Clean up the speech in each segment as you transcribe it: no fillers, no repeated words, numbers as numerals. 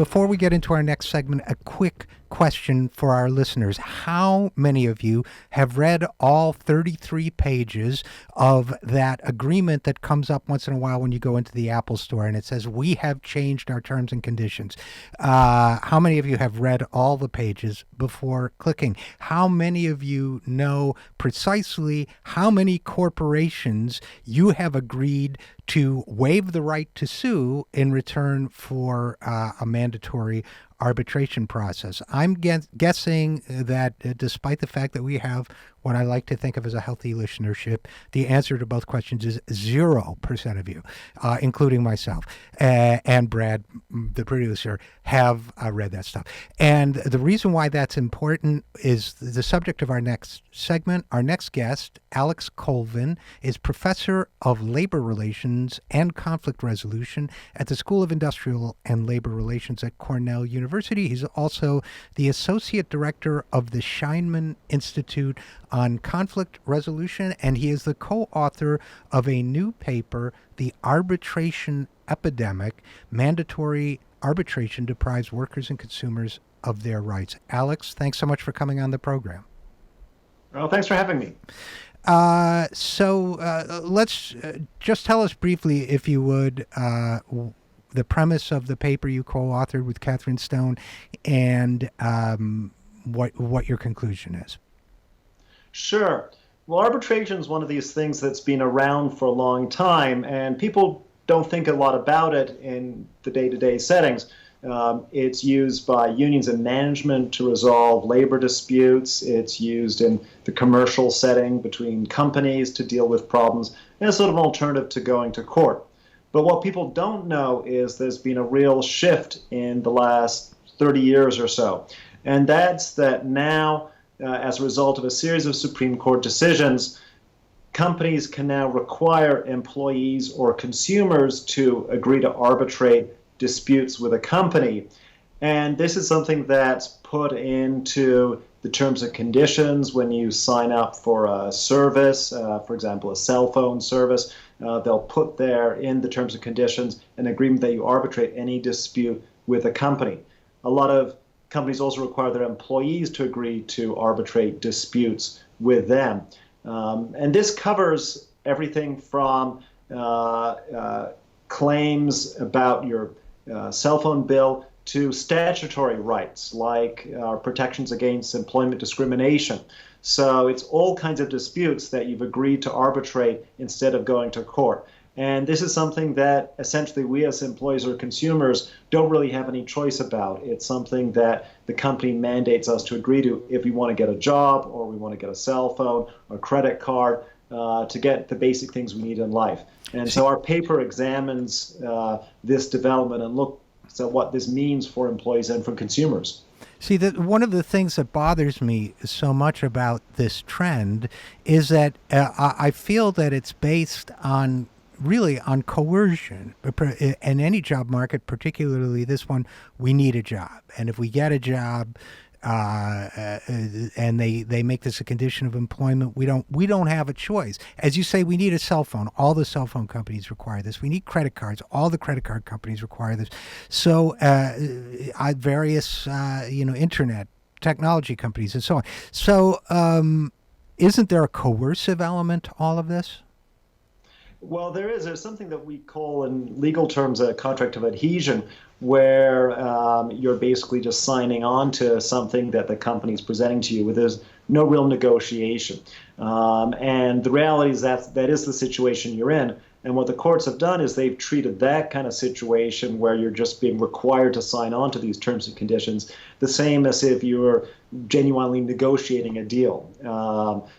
before we get into our next segment, a quick question for our listeners. How many of you have read all 33 pages of that agreement that comes up once in a while when you go into the Apple store and it says, we have changed our terms and conditions? How many of you have read all the pages before clicking? How many of you know precisely how many corporations you have agreed to waive the right to sue in return for a mandatory arbitration process? I'm guessing that despite the fact that we have what I like to think of as a healthy listenership, the answer to both questions is 0% of you, including myself and Brad, the producer, have read that stuff. And the reason why that's important is the subject of our next segment. Our next guest, Alex Colvin, is professor of labor relations and conflict resolution at the School of Industrial and Labor Relations at Cornell University. He's also the associate director of the Scheinman Institute on Conflict Resolution, and he is the co-author of a new paper, The Arbitration Epidemic: Mandatory Arbitration Deprives Workers and Consumers of Their Rights. Alex, thanks so much for coming on the program. Well, thanks for having me. So let's just tell us briefly, if you would, the premise of the paper you co-authored with Catherine Stone and what your conclusion is. Sure. Well, arbitration is one of these things that's been around for a long time, and people don't think a lot about it in the day-to-day settings. It's used by unions and management to resolve labor disputes. It's used in the commercial setting between companies to deal with problems, and it's sort of an alternative to going to court. But what people don't know is there's been a real shift in the last 30 years or so, and that's that now, as a result of a series of Supreme Court decisions, companies can now require employees or consumers to agree to arbitrate disputes with a company. And this is something that's put into the terms and conditions when you sign up for a service, for example, a cell phone service. They'll put there in the terms and conditions an agreement that you arbitrate any dispute with a company. A lot of companies also require their employees to agree to arbitrate disputes with them. And this covers everything from claims about your cell phone bill to statutory rights like protections against employment discrimination. So it's all kinds of disputes that you've agreed to arbitrate instead of going to court. And this is something that essentially we as employees or consumers don't really have any choice about. It's something that the company mandates us to agree to if we want to get a job or we want to get a cell phone or credit card to get the basic things we need in life. And so our paper examines this development and looks at what this means for employees and for consumers. See, one of the things that bothers me so much about this trend is that I feel that it's based on really on coercion. In any job market, particularly this one, we need a job. And if we get a job and they make this a condition of employment, we don't have a choice. As you say, we need a cell phone. All the cell phone companies require this. We need credit cards. All the credit card companies require this. So various internet technology companies and so on. So isn't there a coercive element to all of this? Well, there's something that we call in legal terms a contract of adhesion, where you're basically just signing on to something that the company is presenting to you, where there's no real negotiation. And the reality is that is the situation you're in. And what the courts have done is they've treated that kind of situation where you're just being required to sign on to these terms and conditions the same as if you were genuinely negotiating a deal.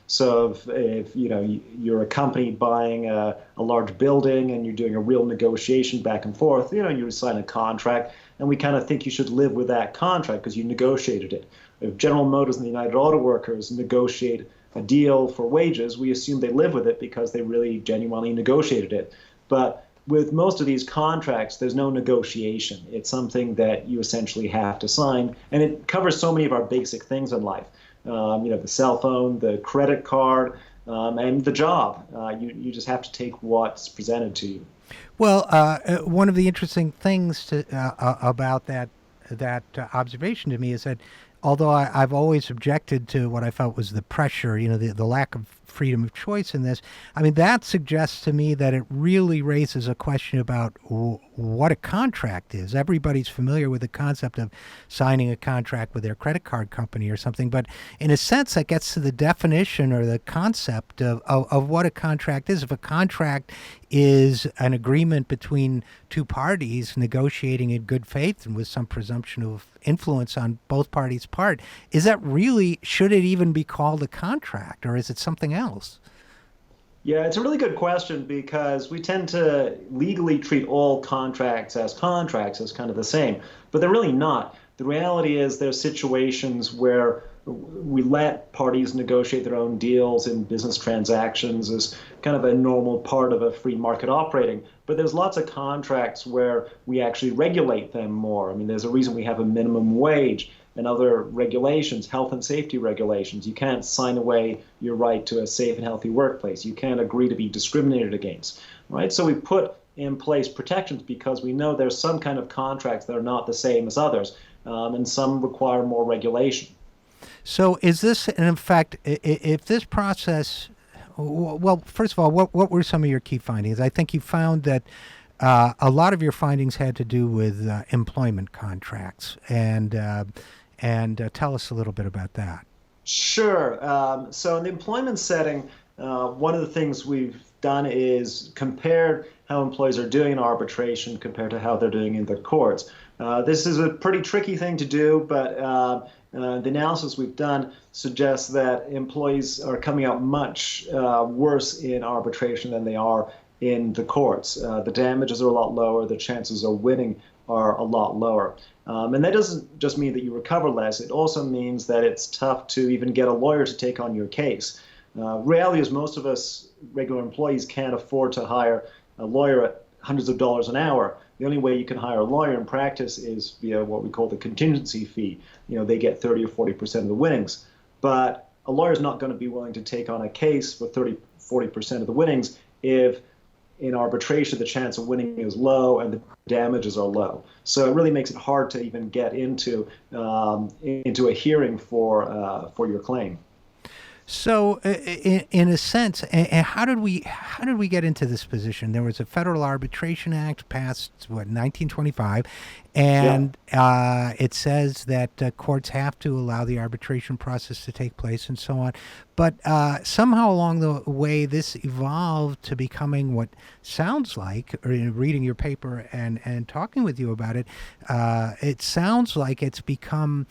So if you're a company buying a large building and you're doing a real negotiation back and forth, you sign a contract, and we kind of think you should live with that contract because you negotiated it. If General Motors and the United Auto Workers negotiate a deal for wages, we assume they live with it because they really genuinely negotiated it. But with most of these contracts, there's no negotiation. It's something that you essentially have to sign, and it covers so many of our basic things in life. The cell phone, the credit card, and the job. You just have to take what's presented to you. Well, one of the interesting things about that observation to me is that although I've always objected to what I felt was the pressure, the lack of freedom of choice in this, I mean, that suggests to me that it really raises a question about what a contract is. Everybody's familiar with the concept of signing a contract with their credit card company or something, but in a sense, that gets to the definition or the concept of what a contract is. If a contract is an agreement between two parties negotiating in good faith and with some presumption of influence on both parties' part, should it even be called a contract, or is it something else? Yeah, it's a really good question because we tend to legally treat all contracts as kind of the same, but they're really not. The reality is there's situations where we let parties negotiate their own deals in business transactions as kind of a normal part of a free market operating. But there's lots of contracts where we actually regulate them more. I mean, there's a reason we have a minimum wage and other regulations, health and safety regulations. You can't sign away your right to a safe and healthy workplace. You can't agree to be discriminated against, right? So we put in place protections because we know there's some kind of contracts that are not the same as others, and some require more regulation. So is this, in fact, if this process, well, first of all, what were some of your key findings? I think you found that a lot of your findings had to do with employment contracts, and tell us a little bit about that. Sure. So in the employment setting, one of the things we've done is compared how employees are doing in arbitration compared to how they're doing in the courts. This is a pretty tricky thing to do, but the analysis we've done suggests that employees are coming out much worse in arbitration than they are in the courts. The damages are a lot lower. The chances of winning are a lot lower. And that doesn't just mean that you recover less. It also means that it's tough to even get a lawyer to take on your case. Reality is most of us regular employees can't afford to hire a lawyer at hundreds of dollars an hour. The only way you can hire a lawyer in practice is via what we call the contingency fee. They get 30 or 40% of the winnings. But a lawyer is not going to be willing to take on a case for 30, 40% of the winnings if in arbitration the chance of winning is low and the damages are low. So it really makes it hard to even get into a hearing for your claim. So, in a sense, and how did we get into this position? There was a Federal Arbitration Act passed, 1925, and it says that courts have to allow the arbitration process to take place and so on. But somehow along the way, this evolved to becoming what sounds like, or reading your paper and talking with you about it, it sounds like it's become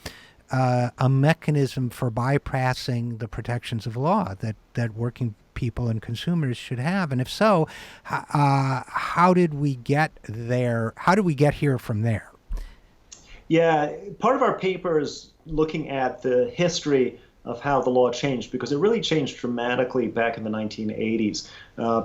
a mechanism for bypassing the protections of law that working people and consumers should have. And if so, how did we get there? How did we get here from there? Yeah, part of our paper is looking at the history of how the law changed, because it really changed dramatically back in the 1980s.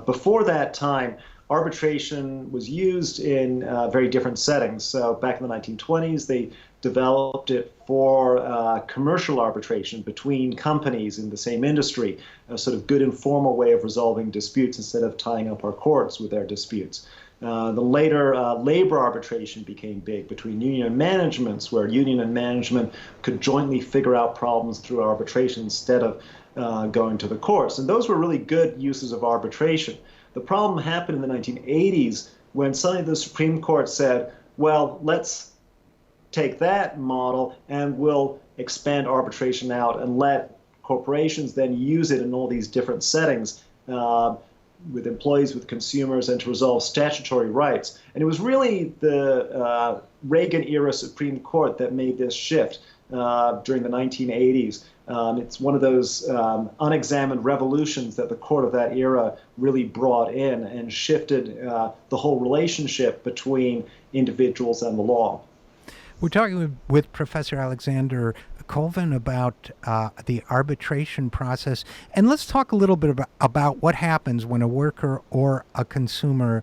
Before that time, arbitration was used in very different settings. So back in the 1920s, they developed it for commercial arbitration between companies in the same industry, a sort of good informal way of resolving disputes instead of tying up our courts with their disputes. The later labor arbitration became big between union managements, where union and management could jointly figure out problems through arbitration instead of going to the courts. And those were really good uses of arbitration. The problem happened in the 1980s when suddenly the Supreme Court said, well, let's take that model and we'll expand arbitration out and let corporations then use it in all these different settings with employees, with consumers, and to resolve statutory rights. And it was really the Reagan-era Supreme Court that made this shift during the 1980s. It's one of those unexamined revolutions that the court of that era really brought in and shifted the whole relationship between individuals and the law. We're talking with Professor Alexander Colvin about the arbitration process. And let's talk a little bit about what happens when a worker or a consumer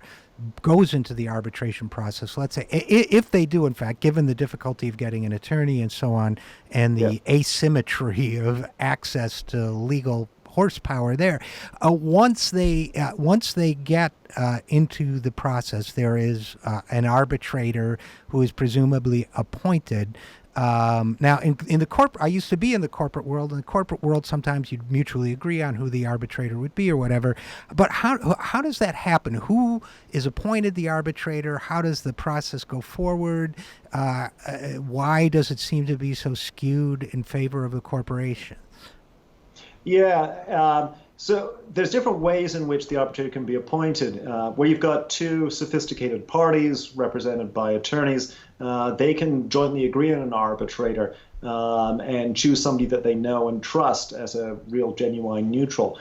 goes into the arbitration process. Let's say if they do, in fact, given the difficulty of getting an attorney and so on, and the asymmetry of access to legal horsepower there. Once they get into the process, there is an arbitrator who is presumably appointed. Now, in the I used to be in the corporate world. In the corporate world, sometimes you'd mutually agree on who the arbitrator would be or whatever. But how does that happen? Who is appointed the arbitrator? How does the process go forward? Why does it seem to be so skewed in favor of the corporation? Yeah. So there's different ways in which the arbitrator can be appointed. Where you've got two sophisticated parties represented by attorneys, they can jointly agree on an arbitrator and choose somebody that they know and trust as a real, genuine neutral.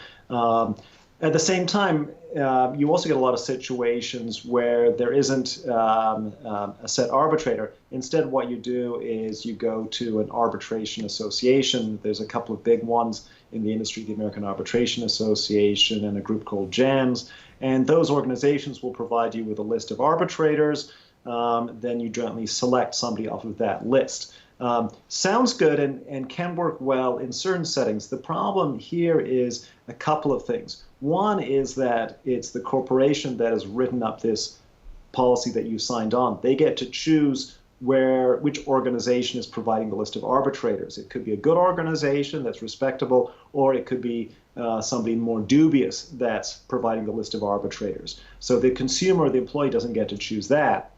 At the same time, you also get a lot of situations where there isn't a set arbitrator. Instead, what you do is you go to an arbitration association. There's a couple of big ones in the industry, the American Arbitration Association and a group called JAMS. And those organizations will provide you with a list of arbitrators. Then you jointly select somebody off of that list. Sounds good and can work well in certain settings. The problem here is a couple of things. One is that it's the corporation that has written up this policy that you signed on. They get to choose which organization is providing the list of arbitrators. It could be a good organization that's respectable, or it could be somebody more dubious that's providing the list of arbitrators. So the consumer, the employee, doesn't get to choose that.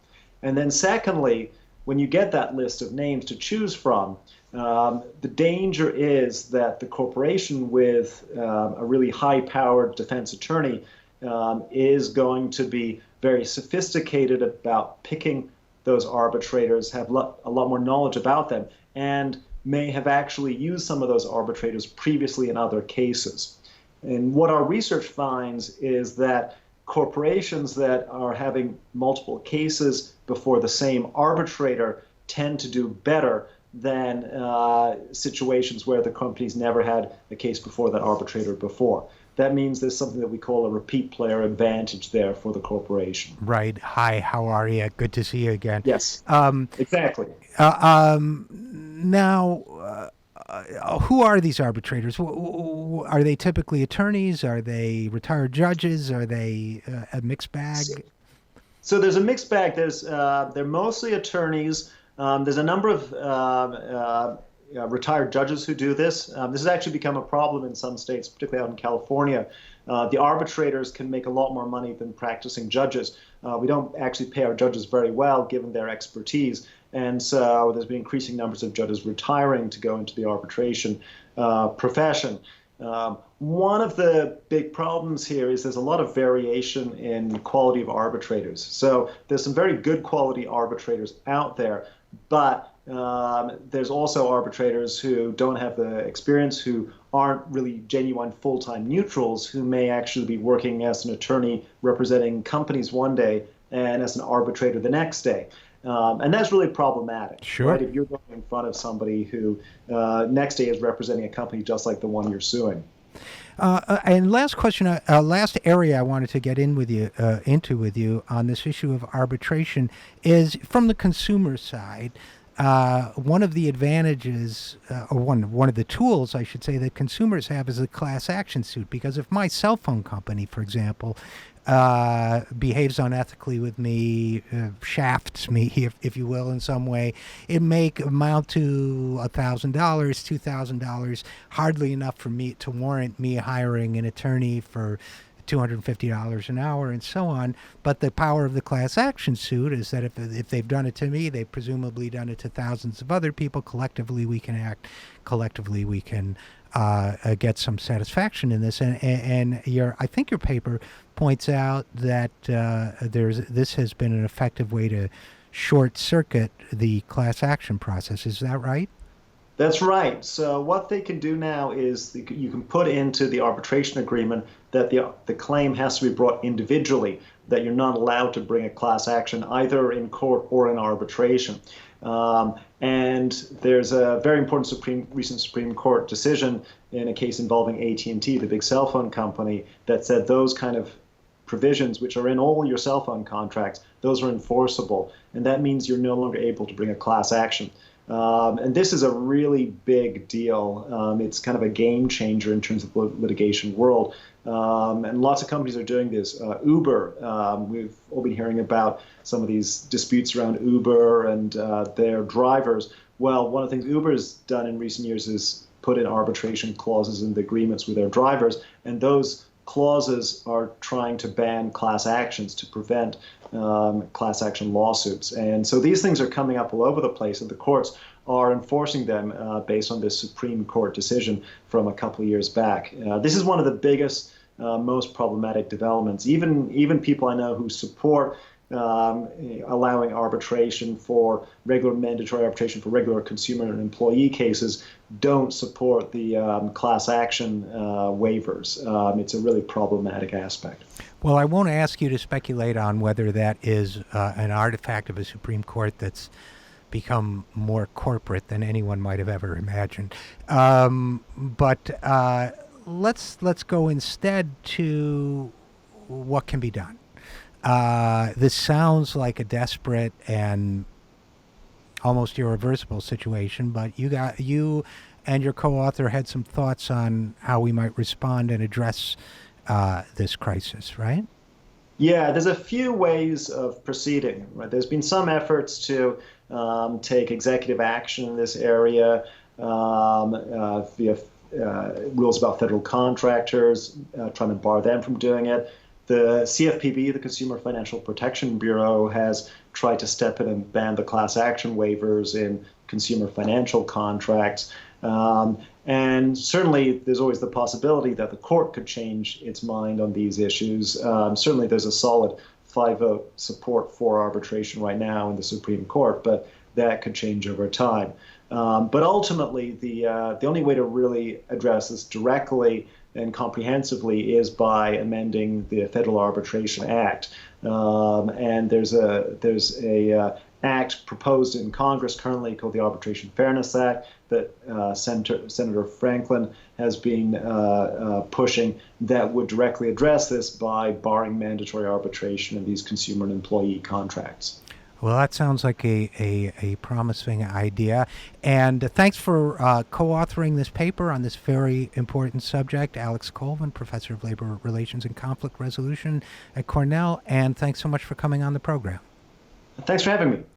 And then secondly, when you get that list of names to choose from, the danger is that the corporation with a really high-powered defense attorney is going to be very sophisticated about picking those arbitrators, have a lot more knowledge about them, and may have actually used some of those arbitrators previously in other cases. And what our research finds is that corporations that are having multiple cases before the same arbitrator tend to do better than situations where the company's never had a case before that arbitrator before. That means there's something that we call a repeat player advantage there for the corporation. Right. Hi, how are you? Good to see you again. Yes, exactly. Now, who are these arbitrators? Are they typically attorneys? Are they retired judges? Are they a mixed bag? So there's a mixed bag. They're mostly attorneys. There's a number of retired judges who do this. This has actually become a problem in some states, particularly out in California. The arbitrators can make a lot more money than practicing judges. We don't actually pay our judges very well given their expertise. And so there's been increasing numbers of judges retiring to go into the arbitration profession. One of the big problems here is there's a lot of variation in quality of arbitrators. So there's some very good quality arbitrators out there, but there's also arbitrators who don't have the experience, who aren't really genuine full-time neutrals, who may actually be working as an attorney representing companies one day and as an arbitrator the next day. And that's really problematic. Sure. Right? If you're going in front of somebody who next day is representing a company just like the one you're suing. And last question, last area I wanted to get into with you on this issue of arbitration is from the consumer side. One of the advantages, or one of the tools, I should say, that consumers have is a class action suit. Because if my cell phone company, for example, behaves unethically with me, shafts me, if you will, in some way, it may amount to $1,000, $2,000, hardly enough for me to warrant me hiring an attorney for $250 an hour and so on. But the power of the class action suit is that if they've done it to me, they've presumably done it to thousands of other people. Collectively, we can act. Collectively, we can get some satisfaction in this. And I think your paper points out that this has been an effective way to short circuit the class action process. Is that right? That's right. So what they can do now is you can put into the arbitration agreement that the claim has to be brought individually, that you're not allowed to bring a class action either in court or in arbitration. And there's a very important recent Supreme Court decision in a case involving AT&T, the big cell phone company, that said those kind of provisions, which are in all your cell phone contracts, those are enforceable. And that means you're no longer able to bring a class action. And this is a really big deal. It's kind of a game changer in terms of the litigation world. And lots of companies are doing this. Uber, we've all been hearing about some of these disputes around Uber and their drivers. Well, one of the things Uber has done in recent years is put in arbitration clauses in the agreements with their drivers, and those clauses are trying to ban class actions to prevent class action lawsuits. And so these things are coming up all over the place, and the courts are enforcing them based on this Supreme Court decision from a couple of years back. This is one of the biggest, most problematic developments. Even people I know who support allowing arbitration for regular mandatory arbitration for regular consumer and employee cases don't support the class action waivers. It's a really problematic aspect. Well, I won't ask you to speculate on whether that is an artifact of a Supreme Court that's become more corporate than anyone might have ever imagined. But let's go instead to what can be done. This sounds like a desperate and almost irreversible situation, but you and your co-author had some thoughts on how we might respond and address this crisis, right? Yeah, there's a few ways of proceeding. Right? There's been some efforts to take executive action in this area via rules about federal contractors, trying to bar them from doing it. The CFPB, the Consumer Financial Protection Bureau, has tried to step in and ban the class action waivers in consumer financial contracts. And certainly there's always the possibility that the court could change its mind on these issues. Certainly there's a solid 5-vote support for arbitration right now in the Supreme Court, but that could change over time. But ultimately, the only way to really address this directly and comprehensively is by amending the Federal Arbitration Act. And there's a act proposed in Congress currently called the Arbitration Fairness Act that Senator Franklin has been pushing that would directly address this by barring mandatory arbitration in these consumer and employee contracts. Well, that sounds like a promising idea. And thanks for co-authoring this paper on this very important subject. Alex Colvin, Professor of Labor Relations and Conflict Resolution at Cornell. And thanks so much for coming on the program. Thanks for having me.